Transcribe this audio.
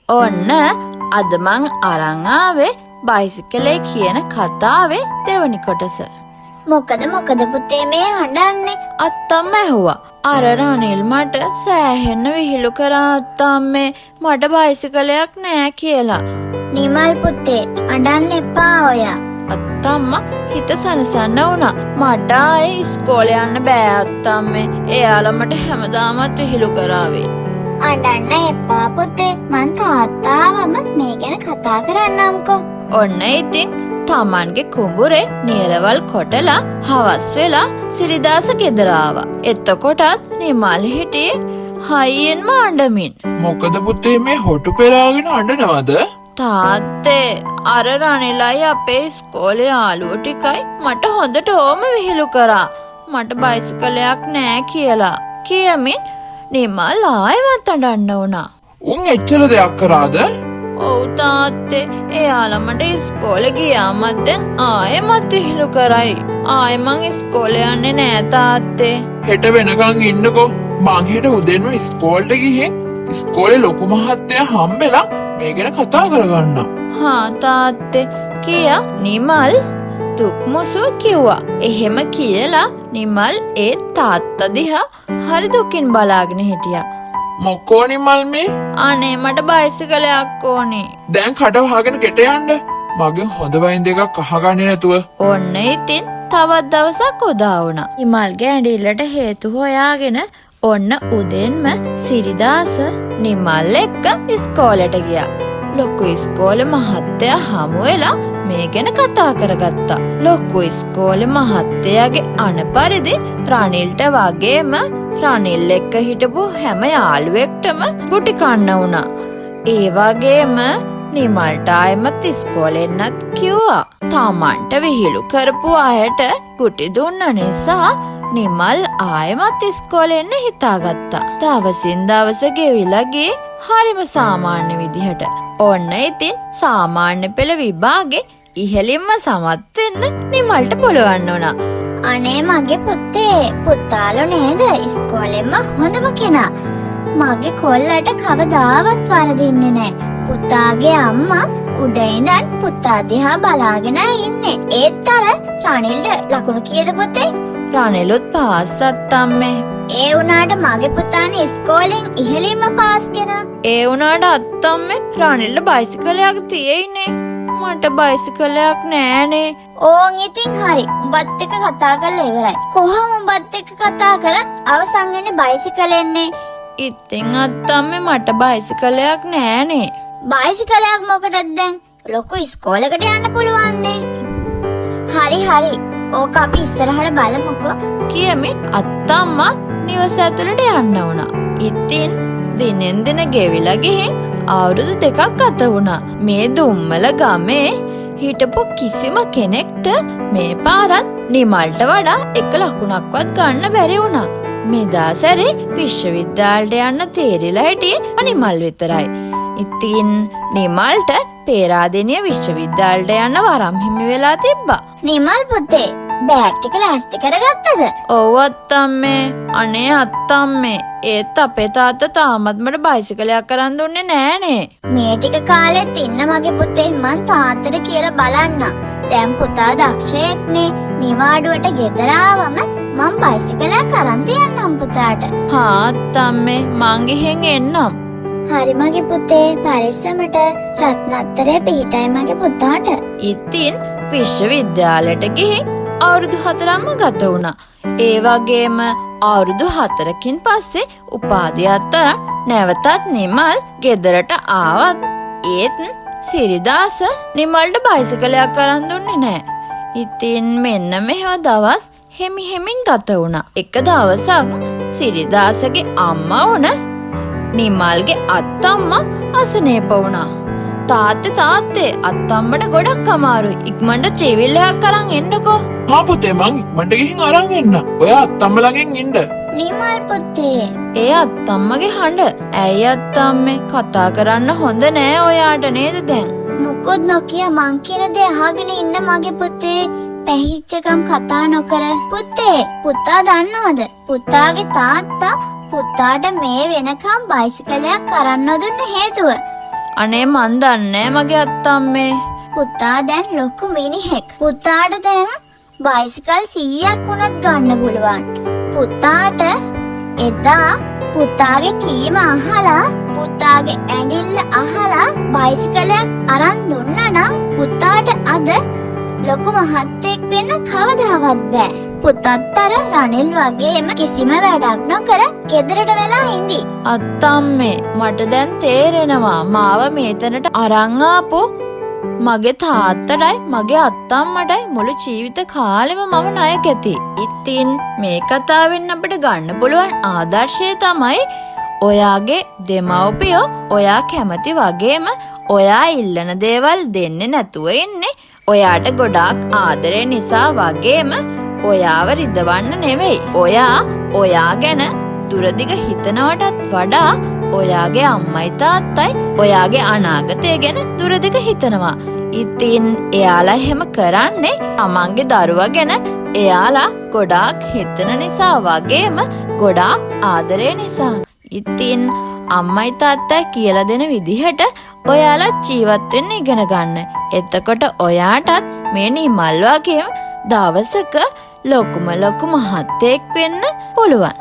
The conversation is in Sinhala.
ඔන්න අද මං අරන් ආවේ බයිසිකලේ කියන කතාවේ දෙවනි කොටස. මොකද පුතේ මේ හඬන්නේ? අත්තම්ම ඇහුවා. අර රනිල් මට සෑහෙන්න විහිළු කරා අත්තම්මේ මට බයිසිකලයක් නෑ කියලා. නිමල් පුතේ අඬන්න එපා ඔයා. අත්තම්මා හිත සනසන්න වුණා. මට ආයේ ඉස්කෝලේ යන්න බෑ අත්තම්මේ. එයාලා මට හැමදාමත් විහිළු කරාවේ. අඬන්න එපා පුතේ. මං තාත්තාවම මේ ගැන කතා කරන්නම්කෝ. ඔන්න ඉතින් තමන්ගේ කුඹුරේ නියරවල් කොටලා හවස් වෙලා සිරිදාස ගෙදර ආවා. එතකොටත් නිමල් හිටියේ හයියෙන්ම අඬමින්. මොකද පුතේ මේ හොටු පෙරාගෙන අඬනවද? තාත්තේ අර රනිලයි අපේ ඉස්කෝලේ යාළුවෝ ටිකයි මට හොඳට ඕම විහිළු කරා. මට බයිසිකලයක් නෑ කියලා කියමින් නිමල් ආයෙමත් අඬන්න වුණා. උන් එච්චර දෙයක් කරාද? ඔව් තාත්තේ එයාලා මට ඉස්කෝලේ ගියාමත් දැන් ආයෙමත් විහිළු කරයි. ආයෙ මං ඉස්කෝලේ යන්නේ නෑ තාත්තේ. හෙට වෙනකන් ඉන්නකෝ. මං හෙට උදේන්ම ඉස්කෝලේට ගිහින් ඉස්කෝලේ ලොකු මහත්තයා හම්බෙලා මේ ගැන කතා කරගන්න. හා තාත්තේ කියා නිමල් දුක්මුසුව කිව්වා. එහෙම කියලා නිමල් ඒ තාත්තා දිහා හරි දුකින් බලාගෙන හිටියා. මොකෝ නිමල් මේ? අනේ මට බයිසිකලයක් ඕනේ. දැන් කට වහගෙන ගෙට යන්න. මගෙන් හොඳ වයින් දෙකක් අහගන්නේ නැතුව. ඔන්න ඉතින් තවත් දවසක් උදා වුණා. නිමල්ගේ ඇඬිල්ලට හේතු හොයාගෙන ඔන්න උදෙන්ම සිරිදාස නිමල් එක්ක ඉස්කෝලේට ගියා. ලොකු ඉස්කෝලේ මහත්තයා හමු වෙලා මේ ගැන කතා කරගත්තා. ලොකු ඉස්කෝලේ මහත්තයාගේ අනපරිදි රනිල්ට වගේම රනිල් එක්ක හිටපු හැම යාළුවෙක්ටම ගුටි කන්න වුණා. ඒ වගේම නිමල්ට ආයෙමත් ඉස්කෝලෙන්නත් කිව්වා. තමන්ට විහිළු කරපු අයට ගුටි දුන්න නිසා නිමල් ආයෙමත් ඉස්කෝලෙන්න හිතාගත්තා. දවසින් දවස ගෙවිලා ගියේ හරිම සාමාන්‍ය විදිහට. ඔන්න ඉතින් සාමාන්‍ය පෙළ විභාගේ ඉහළින්ම සමත් වෙන්න නිමල්ට පුළුවන් වුණා. අනේ මගේ පුතේ පුතාලෝ නේද ඉස්කෝලෙම හොඳම කෙනා. මගේ කොල්ලට කවදාවත් වරදින්නේ නෑ. පුතාගේ අම්මා උඩ ඉඳන් පුතා දිහා බලාගෙන ඉන්නේ. ඒත් අර රනිල්ට ලකුණු කීයද පුතේ? රනිලුත් පාස් අත්තම්මේ. ඒ වුණාට මගේ පුතානේ ඉස්කෝලෙන් ඉහළින්ම පාස් කෙනා. ඒ වුණාට අත්තම්මේ රනිල්ට බයිසිකලයක් තියෙයිනේ. මට බයිසිකලයක් නෑනේ. ඕන් ඉතින් හරි. උඹත් එක්ක කතා කරලා ඉවරයි. කොහොම උඹත් එක්ක කතා කරත් අවසන් වෙන්නේ බයිසිකලෙන්නේ. ඉතින් අත්තම්මේ මට බයිසිකලයක් නෑනේ. බයිසිකලයක් මොකටද දැන්? ලොකු ඉස්කෝලේකට යන්න පුළුවන්නේ. හරි. ඕක අපි ඉස්සරහට බලමුකෝ කියමින් අත්තම්මා නිවස ඇතුළට යන්න වුණා. ඉතින් දිනෙන් දින ගෙවිලා ගිහින් අවුරුදු 2ක් ගත වුණා. මේ දුම්මල ගමේ හිටපු කිසිම කෙනෙක්ට මේ පාරත් නිමල්ට වඩා එක ලකුණක්වත් ගන්න බැරි වුණා. මෙදා සැරේ විශ්වවිද්‍යාලයට යන්න තේරිලා හිටියේ නිමල් විතරයි. ඉතින් නිමල්ට පේරාදෙණිය විශ්වවිද්‍යාලයට යන්න වරම් හිමි වෙලා තිබ්බා. නිමල් පුතේ බෑග් ටික ලෑස්ති කරගත්තද? ඔව් අත්තම්මේ. අනේ අත්තම්මේ ඒත් අපේ තාත්තා තාමත් මට බයිසිකලයක් අරන් දුන්නේ නෑනේ. මේ ටික කාලෙත් ඉන්න මගේ පුතේ මං තාත්තට කියලා බලන්න. දැන් පුතා දක්ෂයෙක්නේ. නිවාඩුවට ගෙදර ආවම මං බයිසිකලයක් අරන් තියන්නම් පුතාට. හා අත්තම්මේ මං ගිහින් එන්නම්. හරි මගේ පුතේ පරිස්සමට රත්නත්තරේ පිහිටයි මගේ පුතාට. ඉතින් විශ්වවිද්‍යාලයට ගිහින් අවුරුදු 4ක්ම ගත වුණා. ඒ වගේම අවුරුදු 4කින් පස්සේ උපාධියත් අරන් නැවතත් නිමල් ගෙදරට ආවත් ඒත් සිරිදාස නිමල්ට බයිසිකලයක් අරන් දුන්නේ නෑ. ඉතින් මෙන්න මෙහෙම දවස් හෙමින් ගත වුණා. එක දවසක් සිරිදාසගේ අම්මා වුණ නිමල්ගේ අත්තම්මා අසනීප වුණා. තාත්තේ අත්තම්මට ගොඩක් අමාරුයි. ඉක්මනට ට්‍රැවල් එකක් අරන් එන්නකෝ. හා පුතේ මං ඉක්මනට ගිහින් අරන් එන්න. ඔයා අත්තම්ම ළඟින් ඉන්න. නිමල් පුතේ ඒ අත්තම්මගේ හඬ. ඇයි අත්තම්මේ කතා කරන්න හොඳ නෑ ඔයාට නේද දැන්? මුකුත් නොකිය මං කියන දේ අහගෙන ඉන්න මගේ පුතේ. පැහිච්චකම් කතා නොකර. පුතේ පුතා දන්නවද? පුතාගේ තාත්තා පුතාට මේ වෙනකම් බයිසිකලයක් අරන් නොදුන්න හේතුව අනේ මන් දන්නේ මගේ අත්තම්මේ. පුතා දැන් ලොකු මිනිහෙක්. පුතාට දැන් බයිසිකල් 100ක් වුණත් ගන්න පුළුවන්. පුතාට එදා පුතාගේ කීම අහලා පුතාගේ ඇඟිල්ල අහලා බයිසිකලයක් අරන් දුන්නා නම් පුතාට අද ලොකු මහත්තයෙක් වෙන්න කවදාවත් බෑ. පුතත් අර රනිල් වගේම කිසිම වැඩක් නොකර ගෙදරට වෙලා ඉඳි. අත්තම්මේ මට දැන් තේරෙනවා මාව මේතනට අරන් ආපු මගේ තාත්තටයි මගේ අත්තම්මටයි මුළු ජීවිත කාලෙම මම ණය කැති. ඉතින් මේ කතාවෙන් අපිට ගන්න පුළුවන් ආදර්ශය තමයි ඔයාගේ දෙමව්පියෝ ඔයා කැමති වගේම ඔයා ඉල්ලන දේවල් දෙන්නේ නැතුව ඉන්නේ ඔයාට ගොඩාක් ආදරේ නිසා වගේම ඔයාව රිදවන්න නෙවෙයි. ඔයා ගැන දුරදිග හිතනවටත් වඩා ඔයාගේ අම්මයි තාත්තයි ඔයාගේ අනාගතය ගැන දුරදිග හිතනවා. ඉතින් එයාලා එහෙම කරන්නේ තමන්ගේ දරුවා ගැන එයාලා ගොඩාක් හිතන නිසා වගේම ගොඩාක් ආදරේ නිසා. ඉතින් අම්මයි තාත්තයි කියලා දෙන විදිහට ඔයාලා ජීවත් වෙන්න ඉගෙන ගන්න. එතකොට ඔයාටත් මේ නිමල් වගේම දවසක ලොකුම මහත්තයෙක් වෙන්න පුළුවන්.